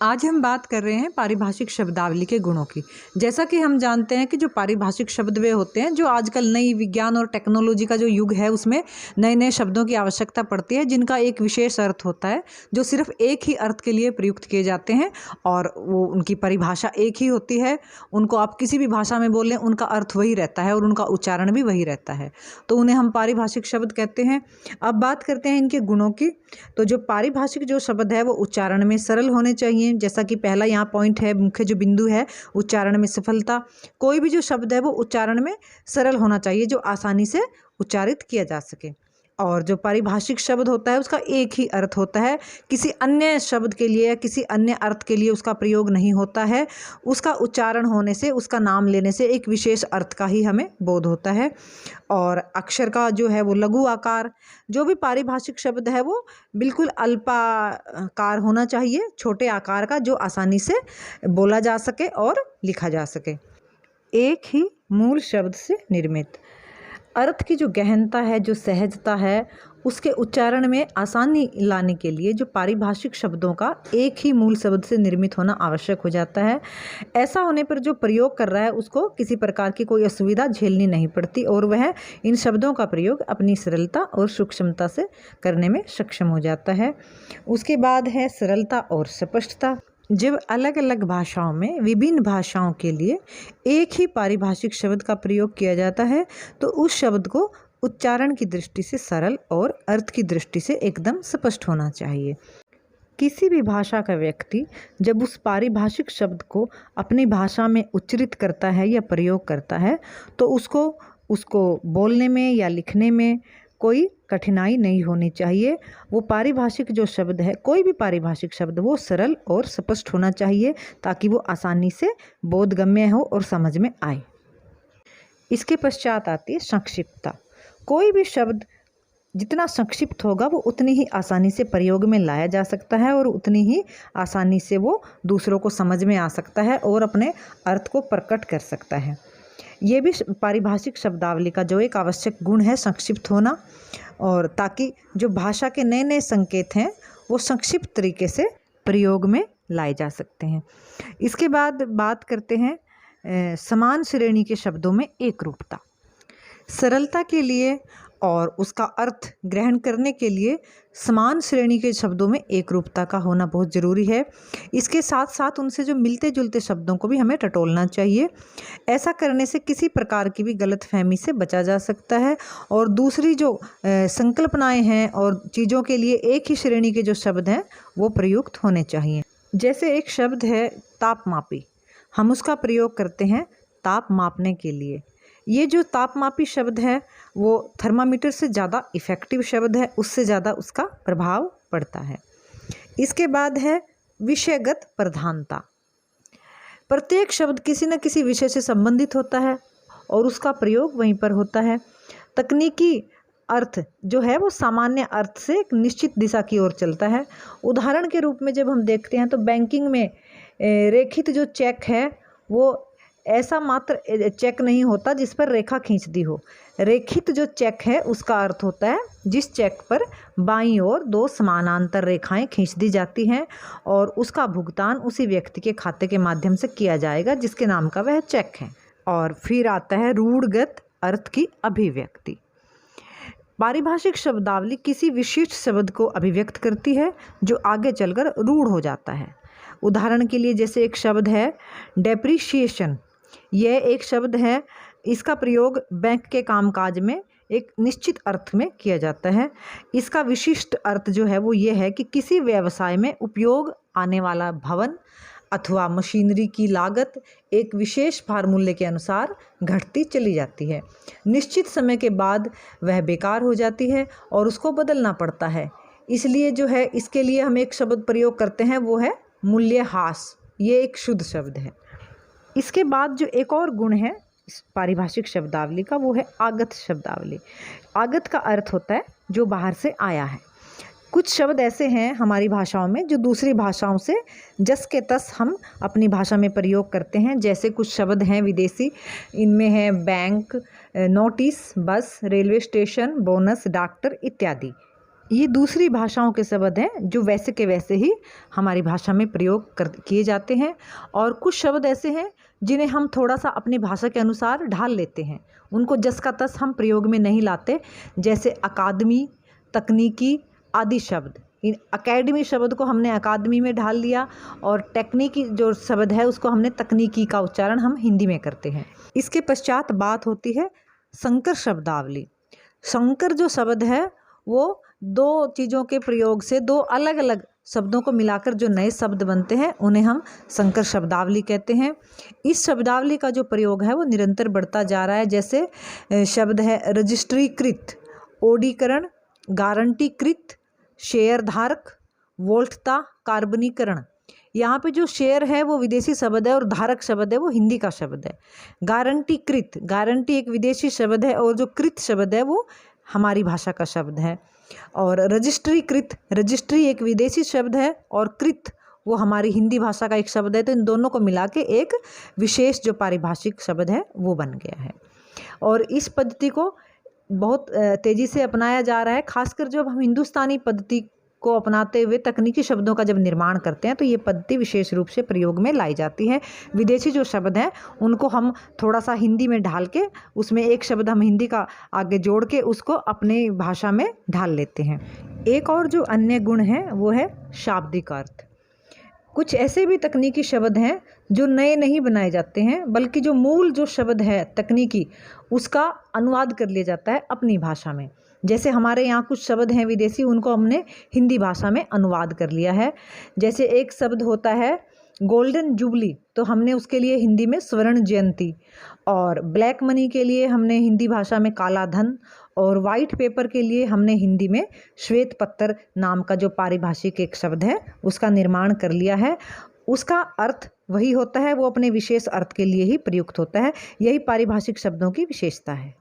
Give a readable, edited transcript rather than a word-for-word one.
आज हम बात कर रहे हैं पारिभाषिक शब्दावली के गुणों की। जैसा कि हम जानते हैं कि जो पारिभाषिक शब्द वे होते हैं, जो आजकल नई विज्ञान और टेक्नोलॉजी का जो युग है, उसमें नए नए शब्दों की आवश्यकता पड़ती है, जिनका एक विशेष अर्थ होता है, जो सिर्फ एक ही अर्थ के लिए प्रयुक्त किए जाते हैं और वो उनकी परिभाषा एक ही होती है। उनको आप किसी भी भाषा में बोलें, उनका अर्थ वही रहता है और उनका उच्चारण भी वही रहता है, तो उन्हें हम पारिभाषिक शब्द कहते हैं। अब बात करते हैं इनके गुणों की। तो जो पारिभाषिक जो शब्द है वो उच्चारण में सरल होने चाहिए, जैसा कि पहला यहाँ पॉइंट है, मुख्य जो बिंदु है, उच्चारण में सफलता। कोई भी जो शब्द है वो उच्चारण में सरल होना चाहिए, जो आसानी से उच्चारित किया जा सके। और जो पारिभाषिक शब्द होता है उसका एक ही अर्थ होता है, किसी अन्य शब्द के लिए या किसी अन्य अर्थ के लिए उसका प्रयोग नहीं होता है। उसका उच्चारण होने से, उसका नाम लेने से एक विशेष अर्थ का ही हमें बोध होता है। और अक्षर का जो है वो लघु आकार, जो भी पारिभाषिक शब्द है वो बिल्कुल अल्पाकार होना चाहिए, छोटे आकार का, जो आसानी से बोला जा सके और लिखा जा सके। एक ही मूल शब्द से निर्मित। अर्थ की जो गहनता है, जो सहजता है, उसके उच्चारण में आसानी लाने के लिए जो पारिभाषिक शब्दों का एक ही मूल शब्द से निर्मित होना आवश्यक हो जाता है। ऐसा होने पर जो प्रयोग कर रहा है उसको किसी प्रकार की कोई असुविधा झेलनी नहीं पड़ती और वह इन शब्दों का प्रयोग अपनी सरलता और सूक्ष्मता से करने में सक्षम हो जाता है। उसके बाद है सरलता और स्पष्टता। जब अलग अलग भाषाओं में विभिन्न भाषाओं के लिए एक ही पारिभाषिक शब्द का प्रयोग किया जाता है, तो उस शब्द को उच्चारण की दृष्टि से सरल और अर्थ की दृष्टि से एकदम स्पष्ट होना चाहिए। किसी भी भाषा का व्यक्ति जब उस पारिभाषिक शब्द को अपनी भाषा में उच्चरित करता है या प्रयोग करता है, तो उसको बोलने में या लिखने में कोई कठिनाई नहीं होनी चाहिए। वो पारिभाषिक जो शब्द है, कोई भी पारिभाषिक शब्द, वो सरल और स्पष्ट होना चाहिए ताकि वो आसानी से बोधगम्य हो और समझ में आए। इसके पश्चात आती है संक्षिप्तता। कोई भी शब्द जितना संक्षिप्त होगा वो उतनी ही आसानी से प्रयोग में लाया जा सकता है और उतनी ही आसानी से वो दूसरों को समझ में आ सकता है और अपने अर्थ को प्रकट कर सकता है। ये भी पारिभाषिक शब्दावली का जो एक आवश्यक गुण है, संक्षिप्त होना, और ताकि जो भाषा के नए नए संकेत हैं वो संक्षिप्त तरीके से प्रयोग में लाए जा सकते हैं। इसके बाद बात करते हैं समान श्रेणी के शब्दों में एक रूपता। सरलता के लिए और उसका अर्थ ग्रहण करने के लिए समान श्रेणी के शब्दों में एक रूपता का होना बहुत ज़रूरी है। इसके साथ साथ उनसे जो मिलते जुलते शब्दों को भी हमें टटोलना चाहिए। ऐसा करने से किसी प्रकार की भी गलतफहमी से बचा जा सकता है और दूसरी जो संकल्पनाएं हैं और चीज़ों के लिए एक ही श्रेणी के जो शब्द हैं वो प्रयुक्त होने चाहिए। जैसे एक शब्द है तापमापी, हम उसका प्रयोग करते हैं ताप मापने के लिए। ये जो तापमापी शब्द है वो थर्मामीटर से ज़्यादा इफ़ेक्टिव शब्द है, उससे ज़्यादा उसका प्रभाव पड़ता है। इसके बाद है विषयगत प्रधानता। प्रत्येक शब्द किसी न किसी विषय से संबंधित होता है और उसका प्रयोग वहीं पर होता है। तकनीकी अर्थ जो है वो सामान्य अर्थ से एक निश्चित दिशा की ओर चलता है। उदाहरण के रूप में जब हम देखते हैं तो बैंकिंग में रेखित जो चेक है वो ऐसा मात्र चेक नहीं होता जिस पर रेखा खींच दी हो। रेखित जो चेक है उसका अर्थ होता है जिस चेक पर बाईं ओर दो समानांतर रेखाएं खींच दी जाती हैं और उसका भुगतान उसी व्यक्ति के खाते के माध्यम से किया जाएगा जिसके नाम का वह चेक है। और फिर आता है रूढ़गत अर्थ की अभिव्यक्ति। पारिभाषिक शब्दावली किसी विशिष्ट शब्द को अभिव्यक्त करती है जो आगे चलकर रूढ़ हो जाता है। उदाहरण के लिए जैसे एक शब्द है डेप्रिशिएशन। यह एक शब्द है, इसका प्रयोग बैंक के कामकाज में एक निश्चित अर्थ में किया जाता है। इसका विशिष्ट अर्थ जो है वो ये है कि किसी व्यवसाय में उपयोग आने वाला भवन अथवा मशीनरी की लागत एक विशेष फार्मूले के अनुसार घटती चली जाती है। निश्चित समय के बाद वह बेकार हो जाती है और उसको बदलना पड़ता है। इसलिए जो है इसके लिए हम एक शब्द प्रयोग करते हैं वो है मूल्यह्रास। ये एक शुद्ध शब्द है। इसके बाद जो एक और गुण है इस पारिभाषिक शब्दावली का वो है आगत शब्दावली। आगत का अर्थ होता है जो बाहर से आया है। कुछ शब्द ऐसे हैं हमारी भाषाओं में जो दूसरी भाषाओं से जस के तस हम अपनी भाषा में प्रयोग करते हैं। जैसे कुछ शब्द हैं विदेशी, इनमें है बैंक, नोटिस, बस, रेलवे स्टेशन, बोनस, डॉक्टर इत्यादि। ये दूसरी भाषाओं के शब्द हैं जो वैसे के वैसे ही हमारी भाषा में प्रयोग किए जाते हैं। और कुछ शब्द ऐसे हैं जिन्हें हम थोड़ा सा अपनी भाषा के अनुसार ढाल लेते हैं, उनको जस का तस हम प्रयोग में नहीं लाते। जैसे अकादमी, तकनीकी आदि शब्द। इन अकेडमी शब्द को हमने अकादमी में ढाल लिया और टेक्निकी जो शब्द है उसको हमने तकनीकी का उच्चारण हम हिंदी में करते हैं। इसके पश्चात बात होती है संकर शब्दावली। संकर जो शब्द है वो दो चीज़ों के प्रयोग से दो अलग अलग शब्दों को मिलाकर जो नए शब्द बनते हैं उन्हें हम संकर शब्दावली कहते हैं। इस शब्दावली का जो प्रयोग है वो निरंतर बढ़ता जा रहा है। जैसे शब्द है रजिस्ट्रीकृत, ओडीकरण, गारंटीकृत, शेयरधारक, वोल्टता, कार्बनीकरण। यहाँ पे जो शेयर है वो विदेशी शब्द है और धारक शब्द है वो हिंदी का शब्द है। गारंटीकृत, गारंटी एक विदेशी शब्द है और जो कृत शब्द है वो हमारी भाषा का शब्द है। और रजिस्ट्रीकृत, रजिस्ट्री एक विदेशी शब्द है और कृत वो हमारी हिंदी भाषा का एक शब्द है। तो इन दोनों को मिला के एक विशेष जो पारिभाषिक शब्द है वो बन गया है। और इस पद्धति को बहुत तेज़ी से अपनाया जा रहा है। खासकर जब हम हिंदुस्तानी पद्धति को अपनाते हुए तकनीकी शब्दों का जब निर्माण करते हैं तो ये पद्धति विशेष रूप से प्रयोग में लाई जाती है। विदेशी जो शब्द हैं उनको हम थोड़ा सा हिंदी में ढाल के उसमें एक शब्द हम हिंदी का आगे जोड़ के उसको अपने भाषा में ढाल लेते हैं। एक और जो अन्य गुण है वो है शाब्दिक अर्थ। कुछ ऐसे भी तकनीकी शब्द हैं जो नए नहीं बनाए जाते हैं, बल्कि जो मूल जो शब्द है तकनीकी उसका अनुवाद कर लिया जाता है अपनी भाषा में। जैसे हमारे यहाँ कुछ शब्द हैं विदेशी, उनको हमने हिंदी भाषा में अनुवाद कर लिया है। जैसे एक शब्द होता है गोल्डन जुबली, तो हमने उसके लिए हिंदी में स्वर्ण जयंती, और ब्लैक मनी के लिए हमने हिंदी भाषा में काला धन, और वाइट पेपर के लिए हमने हिंदी में श्वेत पत्तर नाम का जो पारिभाषिक एक शब्द है उसका निर्माण कर लिया है। उसका अर्थ वही होता है, वो अपने विशेष अर्थ के लिए ही प्रयुक्त होता है। यही पारिभाषिक शब्दों की विशेषता है।